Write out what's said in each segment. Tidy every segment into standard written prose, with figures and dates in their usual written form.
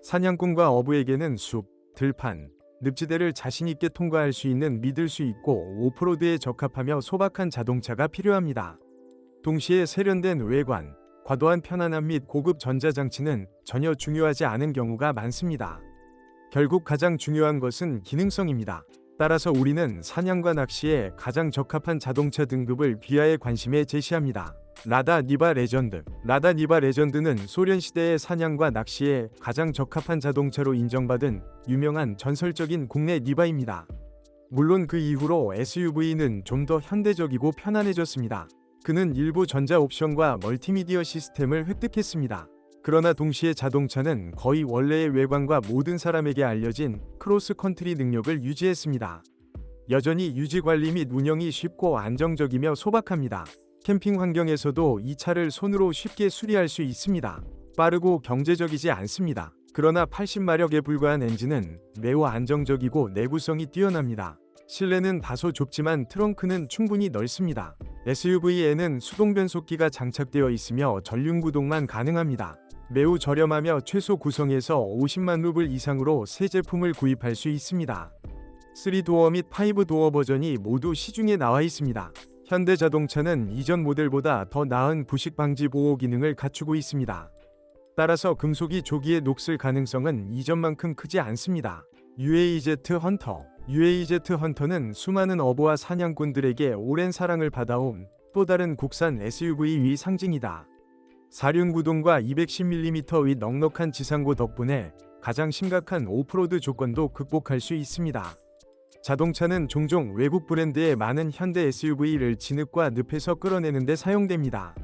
사냥꾼과 어부에게는 숲, 들판, 늪지대를 자신있게 통과할 수 있는 믿을 수 있고 오프로드에 적합하며 소박한 자동차가 필요합니다. 동시에 세련된 외관, 과도한 편안함 및 고급 전자장치는 전혀 중요하지 않은 경우가 많습니다. 결국 가장 중요한 것은 기능성입니다. 따라서 우리는 사냥과 낚시에 가장 적합한 자동차 등급을 비하의 관심에 제시합니다. 라다 니바 레전드. 라다 니바 레전드는 소련 시대의 사냥과 낚시에 가장 적합한 자동차로 인정받은 유명한 전설적인 국내 니바입니다. 물론 그 이후로 SUV는 좀 더 현대적이고 편안해졌습니다. 그는 일부 전자 옵션과 멀티미디어 시스템을 획득했습니다. 그러나 동시에 자동차는 거의 원래의 외관과 모든 사람에게 알려진 크로스컨트리 능력을 유지했습니다. 여전히 유지관리 및 운영이 쉽고 안정적이며 소박합니다. 캠핑 환경에서도 이 차를 손으로 쉽게 수리할 수 있습니다. 빠르고 경제적이지 않습니다. 그러나 80마력에 불과한 엔진은 매우 안정적이고 내구성이 뛰어납니다. 실내는 다소 좁지만 트렁크는 충분히 넓습니다. SUV에는 수동 변속기가 장착되어 있으며 전륜구동만 가능합니다. 매우 저렴하며 최소 구성에서 50만 루블 이상으로 새 제품을 구입할 수 있습니다. 3도어 및 5도어 버전이 모두 시중에 나와 있습니다. 현대자동차는 이전 모델보다 더 나은 부식 방지 보호 기능을 갖추고 있습니다. 따라서 금속이 조기에 녹슬 가능성은 이전만큼 크지 않습니다. UAZ 헌터. UAZ 헌터는 수많은 어부와 사냥꾼들에게 오랜 사랑을 받아온 또 다른 국산 SUV의 상징이다. 사륜구동과 210mm의 넉넉한 지상고 덕분에 가장 심각한 오프로드 조건도 극복할 수 있습니다. 자동차는 종종 외국 브랜드의 많은 현대 SUV를 진흙과 늪에서 끌어내는 데 사용됩니다.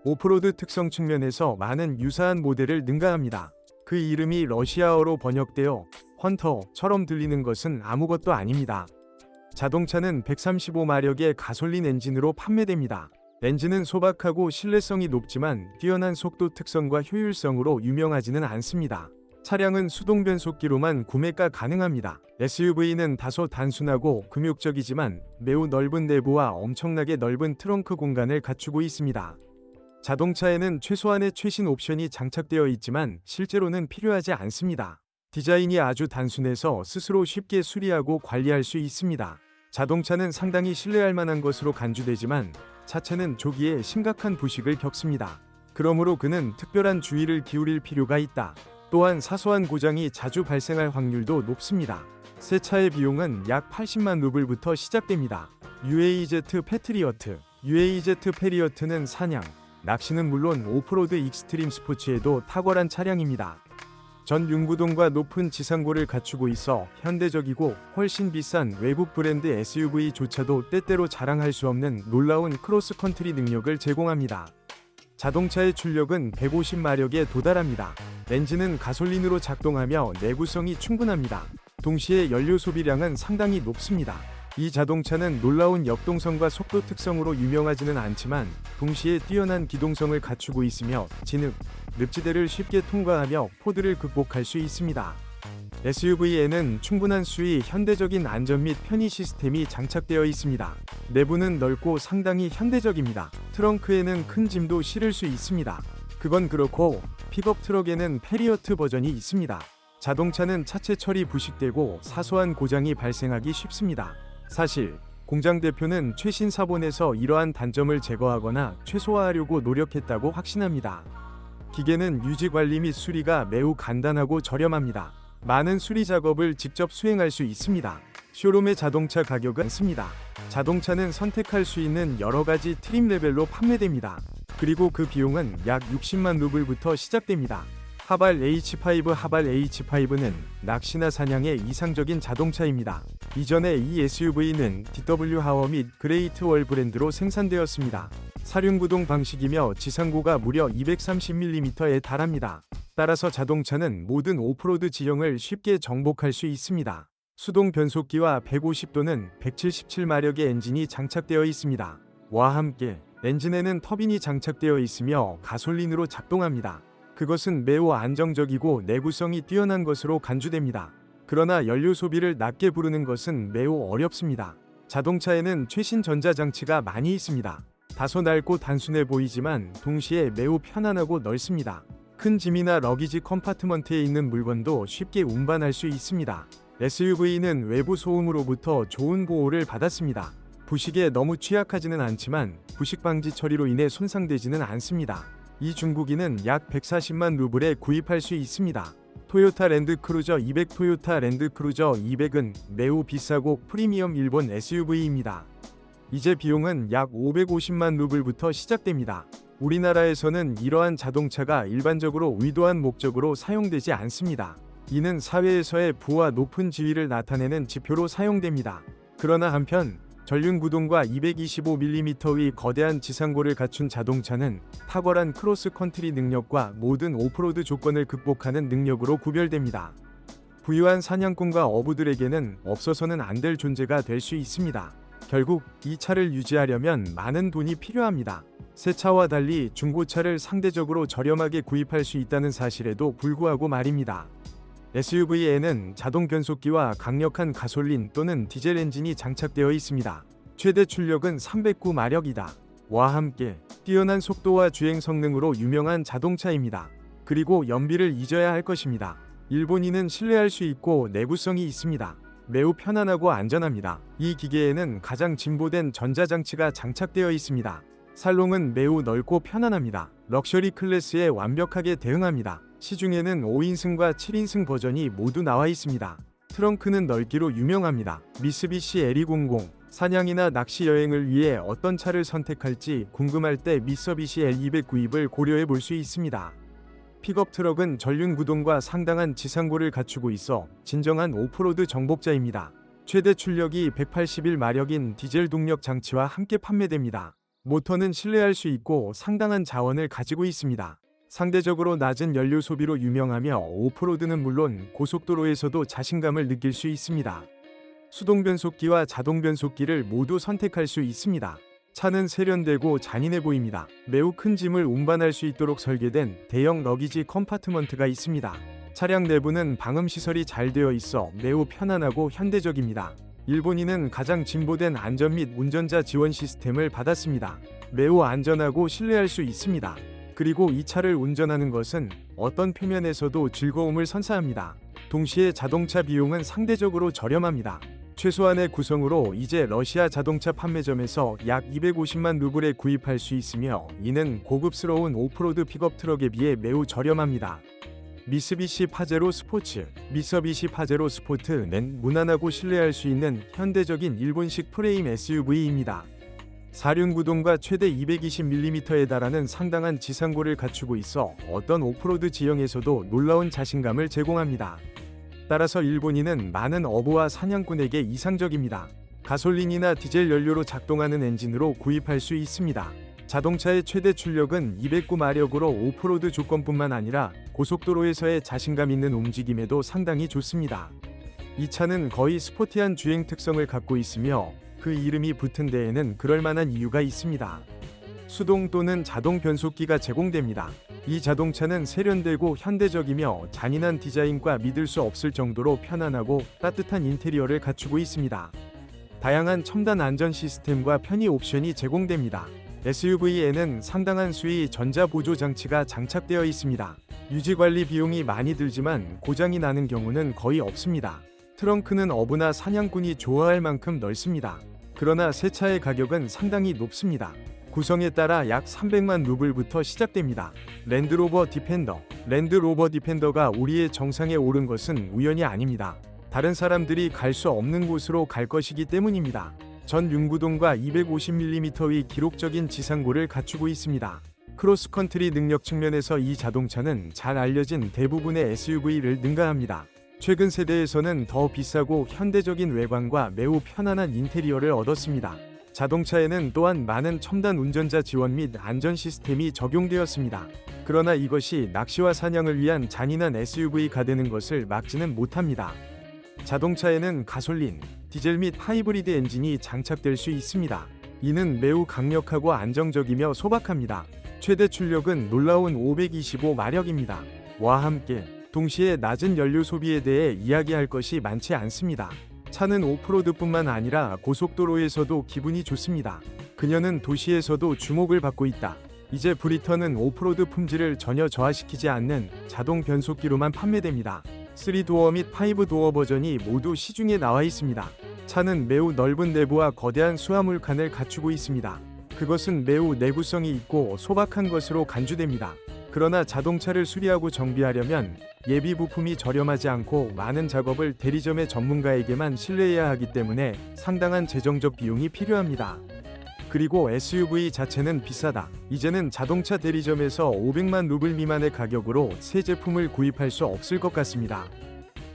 오프로드 특성 측면에서 많은 유사한 모델을 능가합니다. 그 이름이 러시아어로 번역되어 헌터처럼 들리는 것은 아무것도 아닙니다. 자동차는 135마력의 가솔린 엔진으로 판매됩니다. 엔진은 소박하고 신뢰성이 높지만 뛰어난 속도 특성과 효율성으로 유명하지는 않습니다. 차량은 수동 변속기로만 구매가 가능합니다. SUV는 다소 단순하고 금욕적이지만 매우 넓은 내부와 엄청나게 넓은 트렁크 공간을 갖추고 있습니다. 자동차에는 최소한의 최신 옵션이 장착되어 있지만 실제로는 필요하지 않습니다. 디자인이 아주 단순해서 스스로 쉽게 수리하고 관리할 수 있습니다. 자동차는 상당히 신뢰할 만한 것으로 간주되지만 차체는 조기에 심각한 부식을 겪습니다. 그러므로 그는 특별한 주의를 기울일 필요가 있다. 또한 사소한 고장이 자주 발생할 확률도 높습니다. 새 차의 비용은 약 80만 루블부터 시작됩니다. UAZ 패트리어트. UAZ 패리어트는 사냥, 낚시는 물론 오프로드 익스트림 스포츠에도 탁월한 차량입니다. 전륜구동과 높은 지상고를 갖추고 있어 현대적이고 훨씬 비싼 외국 브랜드 SUV조차도 때때로 자랑할 수 없는 놀라운 크로스컨트리 능력을 제공합니다. 자동차의 출력은 150마력에 도달합니다. 엔진은 가솔린으로 작동하며 내구성이 충분합니다. 동시에 연료 소비량은 상당히 높습니다. 이 자동차는 놀라운 역동성과 속도 특성으로 유명하지는 않지만 동시에 뛰어난 기동성을 갖추고 있으며 진흙, 늪지대를 쉽게 통과하며 포드를 극복할 수 있습니다. SUV에는 충분한 수의 현대적인 안전 및 편의 시스템이 장착되어 있습니다. 내부는 넓고 상당히 현대적입니다. 트렁크에는 큰 짐도 실을 수 있습니다. 그건 그렇고 픽업 트럭에는 패리어트 버전이 있습니다. 자동차는 차체 처리 부식되고 사소한 고장이 발생하기 쉽습니다. 사실 공장 대표는 최신 사본에서 이러한 단점을 제거하거나 최소화하려고 노력했다고 확신합니다. 기계는 유지관리 및 수리가 매우 간단하고 저렴합니다. 많은 수리 작업을 직접 수행할 수 있습니다. 쇼룸의 자동차 가격은 습니다. 자동차는 선택할 수 있는 여러 가지 트림 레벨로 판매됩니다. 그리고 그 비용은 약 60만 루블부터 시작됩니다. 하발 H5. 하발 H5는 낚시나 사냥에 이상적인 자동차입니다. 이전에 이 SUV는 DW 하워 및 그레이트 월 브랜드로 생산되었습니다. 사륜구동 방식이며 지상고가 무려 230mm에 달합니다. 따라서 자동차는 모든 오프로드 지형을 쉽게 정복할 수 있습니다. 수동 변속기와 150도는 177마력의 엔진이 장착되어 있습니다. 와 함께 엔진에는 터빈이 장착되어 있으며 가솔린으로 작동합니다. 그것은 매우 안정적이고 내구성이 뛰어난 것으로 간주됩니다. 그러나 연료 소비를 낮게 부르는 것은 매우 어렵습니다. 자동차에는 최신 전자장치가 많이 있습니다. 다소 낡고 단순해 보이지만 동시에 매우 편안하고 넓습니다. 큰 짐이나 러기지 컴파트먼트에 있는 물건도 쉽게 운반할 수 있습니다. SUV는 외부 소음으로부터 좋은 보호를 받았습니다. 부식에 너무 취약하지는 않지만 부식 방지 처리로 인해 손상되지는 않습니다. 이 중고기는 약 140만 루블에 구입할 수 있습니다. 토요타 랜드크루저 200 토요타 랜드크루저 200은 매우 비싸고 프리미엄 일본 SUV입니다. 이제 비용은 약 550만 루블부터 시작됩니다. 우리나라에서는 이러한 자동차가 일반적으로 의도한 목적으로 사용되지 않습니다. 이는 사회에서의 부와 높은 지위를 나타내는 지표로 사용됩니다. 그러나 한편 전륜구동과 225mm의 거대한 지상고를 갖춘 자동차는 탁월한 크로스컨트리 능력과 모든 오프로드 조건을 극복하는 능력으로 구별됩니다. 부유한 사냥꾼과 어부들에게는 없어서는 안 될 존재가 될 수 있습니다. 결국 이 차를 유지하려면 많은 돈이 필요합니다. 새 차와 달리 중고차를 상대적으로 저렴하게 구입할 수 있다는 사실에도 불구하고 말입니다. SUV에는 자동 변속기와 강력한 가솔린 또는 디젤 엔진이 장착되어 있습니다. 최대 출력은 309마력이다. 와 함께 뛰어난 속도와 주행 성능으로 유명한 자동차입니다. 그리고 연비를 잊어야 할 것입니다. 일본인은 신뢰할 수 있고 내구성이 있습니다. 매우 편안하고 안전합니다. 이 기계에는 가장 진보된 전자장치가 장착되어 있습니다. 살롱은 매우 넓고 편안합니다. 럭셔리 클래스에 완벽하게 대응합니다. 시중에는 5인승과 7인승 버전이 모두 나와 있습니다. 트렁크는 넓기로 유명합니다. 미쓰비시 L200 사냥이나 낚시 여행을 위해 어떤 차를 선택할지 궁금할 때 미쓰비시 L200 구입을 고려해 볼 수 있습니다. 픽업 트럭은 전륜 구동과 상당한 지상고를 갖추고 있어 진정한 오프로드 정복자입니다. 최대 출력이 181마력인 디젤 동력 장치와 함께 판매됩니다. 모터는 신뢰할 수 있고 상당한 자원을 가지고 있습니다. 상대적으로 낮은 연료 소비로 유명하며 오프로드는 물론 고속도로에서도 자신감을 느낄 수 있습니다. 수동 변속기와 자동 변속기를 모두 선택할 수 있습니다. 차는 세련되고 잔인해 보입니다. 매우 큰 짐을 운반할 수 있도록 설계된 대형 러기지 컴파트먼트가 있습니다. 차량 내부는 방음 시설이 잘 되어 있어 매우 편안하고 현대적입니다. 일본인은 가장 진보된 안전 및 운전자 지원 시스템을 받았습니다. 매우 안전하고 신뢰할 수 있습니다. 그리고 이 차를 운전하는 것은 어떤 표면에서도 즐거움을 선사합니다. 동시에 자동차 비용은 상대적으로 저렴합니다. 최소한의 구성으로 이제 러시아 자동차 판매점에서 약 250만 루블에 구입할 수 있으며 이는 고급스러운 오프로드 픽업 트럭에 비해 매우 저렴합니다. 미쓰비시 파제로 스포츠 미쓰비시 파제로 스포트는 무난하고 신뢰할 수 있는 현대적인 일본식 프레임 SUV입니다. 사륜구동과 최대 220mm에 달하는 상당한 지상고를 갖추고 있어 어떤 오프로드 지형에서도 놀라운 자신감을 제공합니다. 따라서 일본인은 많은 어부와 사냥꾼에게 이상적입니다. 가솔린이나 디젤 연료로 작동하는 엔진으로 구입할 수 있습니다. 자동차의 최대 출력은 209마력으로 오프로드 조건뿐만 아니라 고속도로에서의 자신감 있는 움직임에도 상당히 좋습니다. 이 차는 거의 스포티한 주행 특성을 갖고 있으며 그 이름이 붙은 데에는 그럴 만한 이유가 있습니다. 수동 또는 자동 변속기가 제공됩니다. 이 자동차는 세련되고 현대적이며 잔인한 디자인과 믿을 수 없을 정도로 편안하고 따뜻한 인테리어를 갖추고 있습니다. 다양한 첨단 안전 시스템과 편의 옵션이 제공됩니다. SUV에는 상당한 수의 전자 보조 장치가 장착되어 있습니다. 유지 관리 비용이 많이 들지만 고장이 나는 경우는 거의 없습니다. 트렁크는 어부나 사냥꾼이 좋아할 만큼 넓습니다. 그러나 새 차의 가격은 상당히 높습니다. 구성에 따라 약 300만 루블부터 시작됩니다. 랜드로버 디펜더가 우리의 정상에 오른 것은 우연이 아닙니다. 다른 사람들이 갈 수 없는 곳으로 갈 것이기 때문입니다. 전륜구동과 250mm의 기록적인 지상고를 갖추고 있습니다. 크로스컨트리 능력 측면에서 이 자동차는 잘 알려진 대부분의 SUV를 능가합니다. 최근 세대에서는 더 비싸고 현대적인 외관과 매우 편안한 인테리어를 얻었습니다. 자동차에는 또한 많은 첨단 운전자 지원 및 안전 시스템이 적용되었습니다. 그러나 이것이 낚시와 사냥을 위한 잔인한 SUV가 되는 것을 막지는 못합니다. 자동차에는 가솔린, 디젤 및 하이브리드 엔진이 장착될 수 있습니다. 이는 매우 강력하고 안정적이며 소박합니다. 최대 출력은 놀라운 525마력입니다. 와 함께 동시에 낮은 연료 소비에 대해 이야기할 것이 많지 않습니다. 차는 오프로드뿐만 아니라 고속도로에서도 기분이 좋습니다. 그녀는 도시에서도 주목을 받고 있다. 이제 브리턴은 오프로드 품질을 전혀 저하시키지 않는 자동 변속기로만 판매됩니다. 3도어 및 5도어 버전이 모두 시중에 나와 있습니다. 차는 매우 넓은 내부와 거대한 수화물 칸을 갖추고 있습니다. 그것은 매우 내구성이 있고 소박한 것으로 간주됩니다. 그러나 자동차를 수리하고 정비하려면 예비 부품이 저렴하지 않고 많은 작업을 대리점의 전문가에게만 신뢰해야 하기 때문에 상당한 재정적 비용이 필요합니다. 그리고 SUV 자체는 비싸다. 이제는 자동차 대리점에서 500만 루블 미만의 가격으로 새 제품을 구입할 수 없을 것 같습니다.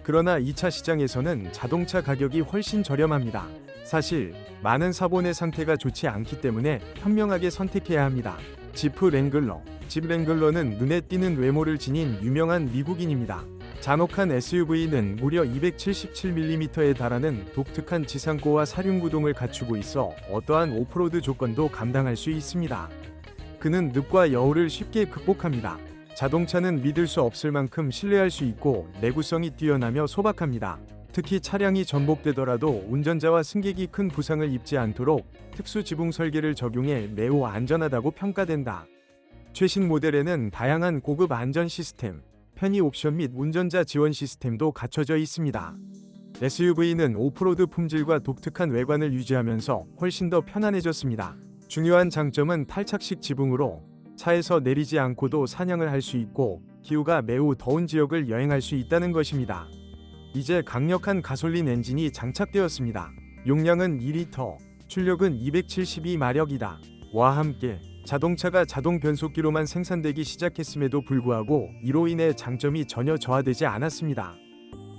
그러나 2차 시장에서는 자동차 가격이 훨씬 저렴합니다. 사실 많은 사본의 상태가 좋지 않기 때문에 현명하게 선택해야 합니다. 지프 랭글러. 집 랭글러는 눈에 띄는 외모를 지닌 유명한 미국인입니다. 잔혹한 SUV는 무려 277mm에 달하는 독특한 지상고와 사륜구동을 갖추고 있어 어떠한 오프로드 조건도 감당할 수 있습니다. 그는 늪과 여울을 쉽게 극복합니다. 자동차는 믿을 수 없을 만큼 신뢰할 수 있고 내구성이 뛰어나며 소박합니다. 특히 차량이 전복되더라도 운전자와 승객이 큰 부상을 입지 않도록 특수 지붕 설계를 적용해 매우 안전하다고 평가된다. 최신 모델에는 다양한 고급 안전 시스템, 편의 옵션 및 운전자 지원 시스템도 갖춰져 있습니다. SUV는 오프로드 품질과 독특한 외관을 유지하면서 훨씬 더 편안해졌습니다. 중요한 장점은 탈착식 지붕으로 차에서 내리지 않고도 사냥을 할 수 있고 기후가 매우 더운 지역을 여행할 수 있다는 것입니다. 이제 강력한 가솔린 엔진이 장착되었습니다. 용량은 2리터, 출력은 272마력이다. 와 함께 자동차가 자동 변속기로만 생산되기 시작했음에도 불구하고 이로 인해 장점이 전혀 저하되지 않았습니다.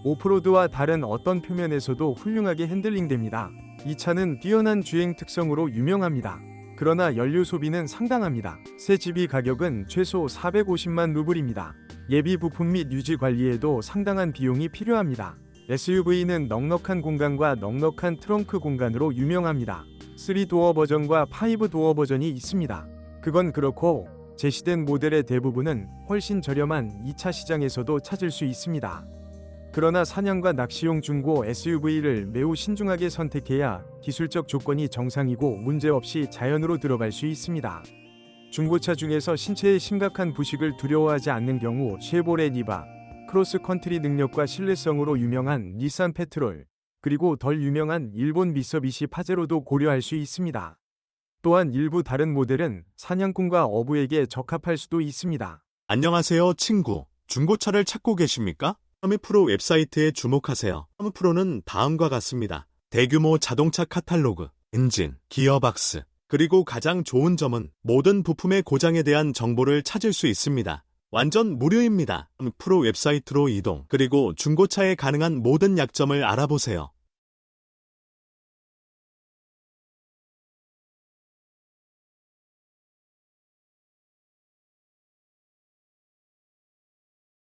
오프로드와 다른 어떤 표면에서도 훌륭하게 핸들링됩니다. 이 차는 뛰어난 주행 특성으로 유명합니다. 그러나 연료 소비는 상당합니다. 새 집이 가격은 최소 450만 루블입니다. 예비 부품 및 유지 관리에도 상당한 비용이 필요합니다. SUV는 넉넉한 공간과 넉넉한 트렁크 공간으로 유명합니다. 3도어 버전과 5도어 버전이 있습니다. 그건 그렇고 제시된 모델의 대부분은 훨씬 저렴한 2차 시장에서도 찾을 수 있습니다. 그러나 사냥과 낚시용 중고 SUV를 매우 신중하게 선택해야 기술적 조건이 정상이고 문제없이 자연으로 들어갈 수 있습니다. 중고차 중에서 신체에 심각한 부식을 두려워하지 않는 경우 쉐보레 니바, 크로스컨트리 능력과 신뢰성으로 유명한 닛산 페트롤, 그리고 덜 유명한 일본 미쓰비시 파제로도 고려할 수 있습니다. 또한 일부 다른 모델은 사냥꾼과 어부에게 적합할 수도 있습니다. 안녕하세요, 친구. 중고차를 찾고 계십니까? 화물프로 웹사이트에 주목하세요. 화물프로는 다음과 같습니다. 대규모 자동차 카탈로그, 엔진, 기어박스, 그리고 가장 좋은 점은 모든 부품의 고장에 대한 정보를 찾을 수 있습니다. 완전 무료입니다. 화물프로 웹사이트로 이동, 그리고 중고차에 가능한 모든 약점을 알아보세요.